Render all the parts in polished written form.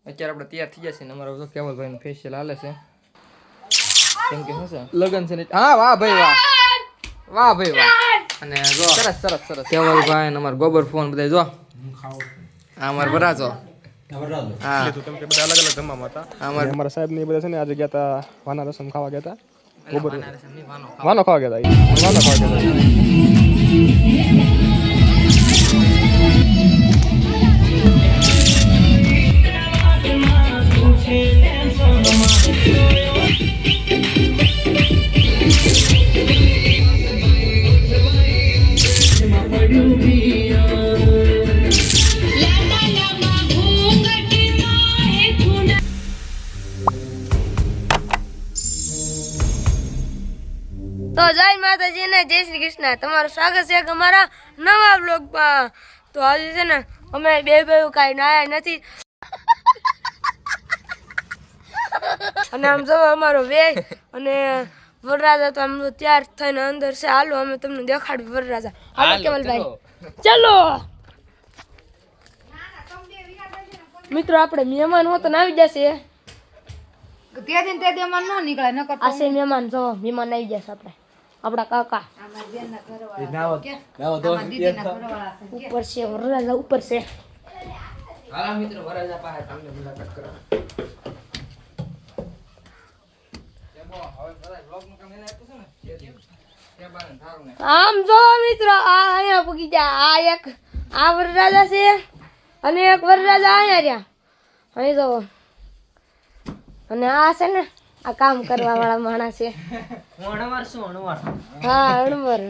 અત્યારે આપણે તૈયાર થઈ જશે ને અમારો તો કેવલભાઈનું ફેશિયલ હાલે છે કેમ કે શું છે લગન છે ને હા વાહ ભાઈ વાહ વાહ ભાઈ વાહ અને જો સરસ સરસ સરસ કેવલભાઈ ને અમારો ગોબર ફોન બધા જો આ અમાર વરાજો હા લીધું કેમ કે બધા અલગ અલગ જમવામાં હતા અમારા સાહેબ ને બધા છે ને આજે ગયા હતા વાના રસમ ખાવા ગયા હતા ગોબર વાનો ખાવા ગયા હતા વાનો ખાવા ગયા તો જય માતાજી ને જય શ્રી કૃષ્ણ તમારું સ્વાગત છે અમારા નવા બ્લોગમાં તો આજે છે ને અમે બે ભાઈઓ કાંઈ નાયા નથી અને આમ જો અમારો વે અને વરરાજા તો આમ તૈયાર થઈને અંદર છે હાલો અમે તમને દેખાડ્યું વરરાજા હાલો કેવલભાઈ ચલો મિત્રો આપણે મહેમાન હોતો આવી જશે તે મહેમાન ન નીકળે ન કરતો આ છે મહેમાન જો મહેમાન આવી જશે આપણા કાકા ઉપર છે વરરાજા ઉપર છે હાલા મિત્રો વરાજા પાસે તમને મુલાકાત કરો આમ જો મિત્રો આ અહીંયા પૂગી જા આ એક આ વરરાજા છે અને એક વરરાજા અહીંયા રહ્યા અહીં જો અને આ છે ને આ કામ કરવા વાળા માણસ છે હા અણવર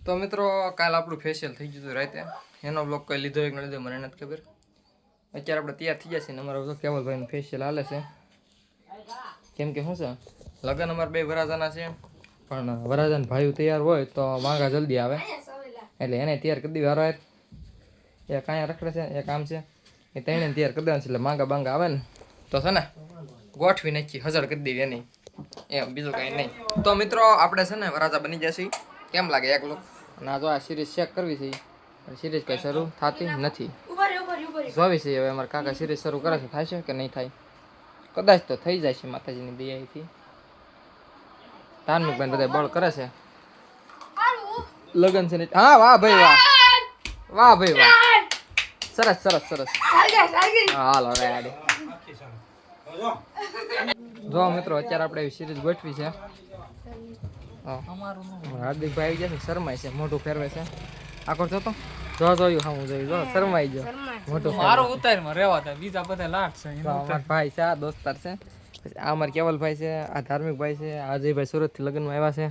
તો મિત્રો કાલ આપણું ફેશિયલ થઈ ગયું હતું રાતે એનો બ્લોગ કઈ લીધો એક ન લીધો મને નથી ખબર અત્યારે આપણે તૈયાર થઈ જશે ને અમારો તો કેવલભાઈનું ફેશિયલ હાલે છે કેમ કે શું છે લગ્ન અમારા બે વરાજાના છે પણ વરાજાના ભાઈઓ તૈયાર હોય તો માંગા જલ્દી આવે એટલે એને તૈયાર કરી દેવી હારો એક અહીંયા રખડે છે એક આમ છે એ ત્રણે તૈયાર કરી દેવાનું છે એટલે માંગા બાંગા આવે ને તો છે ને ગોઠવી નાખી હજાર કરી દેવી એની એમ બીજું કાંઈ નહીં તો મિત્રો આપણે છે ને વરાજા બની જશે કેમ લાગે એક લોક અને આ જો આ સિરીઝ ચેક કરવી છે સિરીઝ કંઈ શરૂ થતી નથી જોવી છે હવે અમારા કાકા સિરીઝ શરૂ કરે છે થાય છે કે નહીં થાય કદાચ તો થઈ જાય છે માતાજીની દયાથી ધાર્મિક બેન બધા બળ કરે છે લગન છે ને હા વાહ ભાઈ વાહ વાહ ભાઈ વાહ સરસ સરસ સરસ હાલ હવે આડે જો મિત્રો અત્યારે આપણે એવી સિરીઝ ગોઠવી છે હાર્દિકભાઈ આવી જશે શરમાય છે મોઢું ફેરવે છે આખો જોતો જો જોયું હા હું જોયું જો શરમાઈ ગયો મોટું મારો ઉતારમાં રહેવા દે બીજા બધા લાટ છે અમારા ભાઈ છે આ દોસ્તાર છે પછી આ અમારા કેવલભાઈ છે આ ધાર્મિક ભાઈ છે આ અજયભાઈ સુરતથી લગ્નમાં આવ્યા છે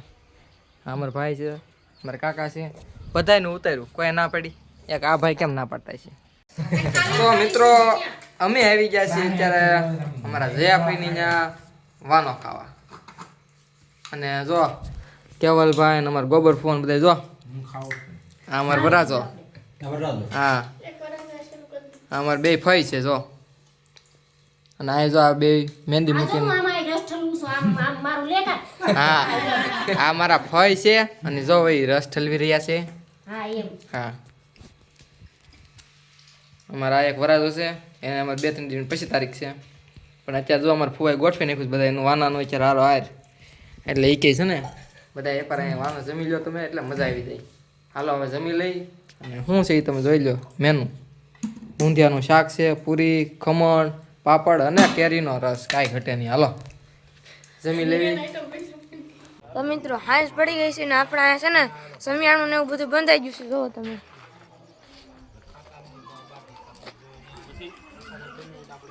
આ અમારા ભાઈ છે મારા કાકા છે બધાયનું ઉતાર્યું કોઈ ના પડી એક આ ભાઈ કેમ ના પાડતા છે તો મિત્રો અમે આવી ગયા છીએ અત્યારે અમારા જયાભાઈની ત્યાં વાનો ખાવા અને જો કેવલભાઈ ને અમારા ગોબર ફોન બધા જો આ અમારા વરાજો હા અમારે બે ફઈ છે જો અને આ જો આ બે મહેંદી મૂકીને હા આ મારા ફઈ છે અને જો ભાઈ રસ ઠલવી રહ્યા છે હા અમારા એક વરાજો છે એને અમારે 2-3 દિવસ પછી તારીખ છે પણ અત્યારે જો અમારે ફુવાઈ ગોઠવી નાખ્યું બધા એનું વાનાનો અત્યારે હારો હાર એટલે એ કહે છે ને બધા એક વાર અહીંયા વાનો જમી લો તમે એટલે મજા આવી જાય હાલો હવે જમી લઈ અને શું છે એ તમે જોઈ લો મેનુ ઊંધિયાનું શાક છે પૂરી ખમણ પાપડ અને કેરીનો રસ કાંઈ ઘટે નહીં હાલો જમી લેવી તો મિત્રો હાંસ પડી ગઈ છે ને આપણે અહીંયા છે ને સમિયાણું ને એવું બધું બંધાઈ ગયું છે જોવો તમે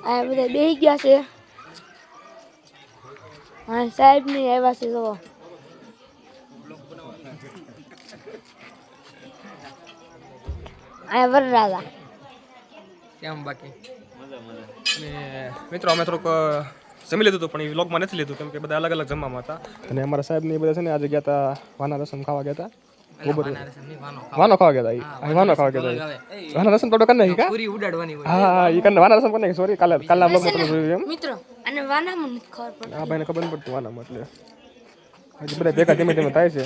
આ બધા બેસી ગયા છે હા સાહેબ ની આવ્યા છે જોવો આ વરરાજા કેમ બાકી અને મિત્રો અમે થોડુંક જમી લીધું હતું પણ એ વ્લોગમાં નથી લીધું કેમ કે બધા અલગ અલગ જમવામાં હતા અને અમારા સાહેબ ને બધા છે ને આજે ગયા હતા વાના રસમ ખાવા ગયા હતા ગોબર વાનો ખાવા ગયા હતા વાનો ખાવા ગયા હતા વાના રસમ તો કરી નાખી કા પૂરી ઉડાડવાની હોય હા એ કરીને વાના રસમ કરી નાખી સોરી કાલના બ્લોગમાં તમે જોયું એમ મિત્રો અને વાનામાં નથી ખબર પડતી આ ભાઈને ખબર ન પડતું વાનામાં એટલે હજી બધા ભેગા ધીમે ધીમે થાય છે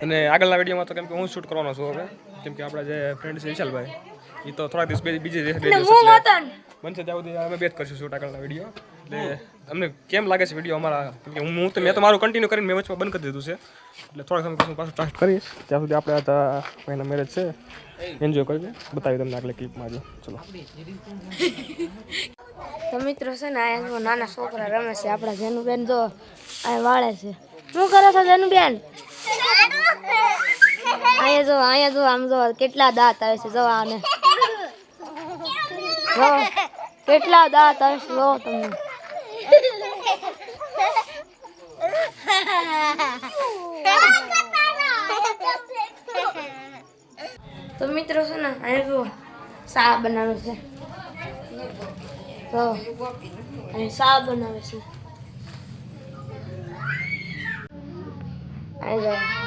અને આગળના વિડીયોમાં તો કેમ કે હું શૂટ કરવાનો છું હવે કેમ કે આપણા જે ફ્રેન્ડ છે વિશાલભાઈ એ એ તો થોડા દિવસ બીજી ને દિવસ હું હતા ને બનશે ત્યાં સુધી અમે બે જ કરશું શૂટ આગળના વિડીયો. એટલે અમને કેમ લાગે છે વિડીયો અમારા, કેમ કે મેં તો મારું કન્ટિન્યુ કરીને મેં વચમાં બંધ કરી દીધું છે. એટલે થોડાક સમય પછી હું પાછું સ્ટાર્ટ કરીશ. ત્યાં સુધી આપણે આ ભાઈના મેરેજ છે, એન્જોય કરજો. બતાવી તમને આગળ ક્લિપમાં જો. ચલો તો મિત્રો છે ને આ નાના છોકરા રમે છે. આપણા જેનુબેન જો આ વાળે છે. શું કરો છો જેનુબેન? અહીંયા જો આમ જો કેટલા દાંત આવે છે. જો આને જો કેટલા દાંત આવે છે. જો તમને તો મિત્રો છે ને અહીંયા જો શા બનાવે છે. તો અને શા બનાવે છે. અહીંયા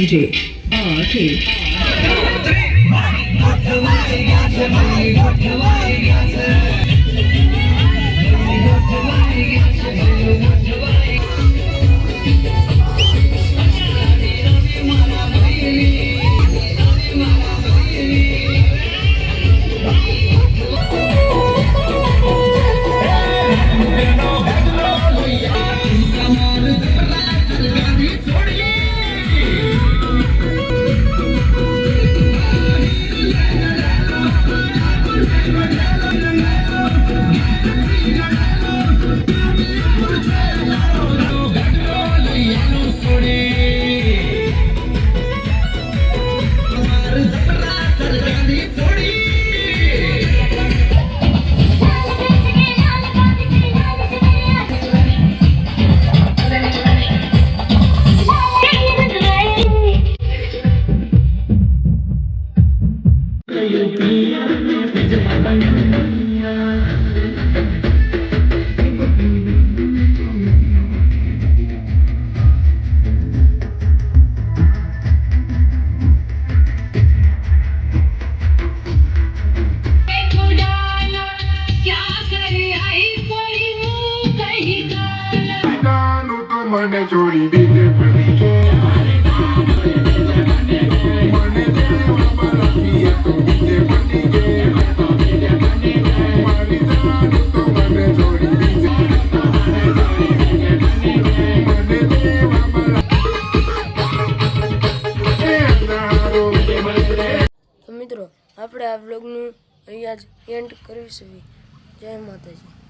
DJ RT. મને છોડી દીધે મને દેવામાં રાખી તો બીજે બની ગઈ મારી જાન તો મને છોડી દીધે મને દેવામાં તો મિત્રો આપણે આ બ્લોગનું અહીંયા જ એન્ડ કરીશું. જય માતાજી.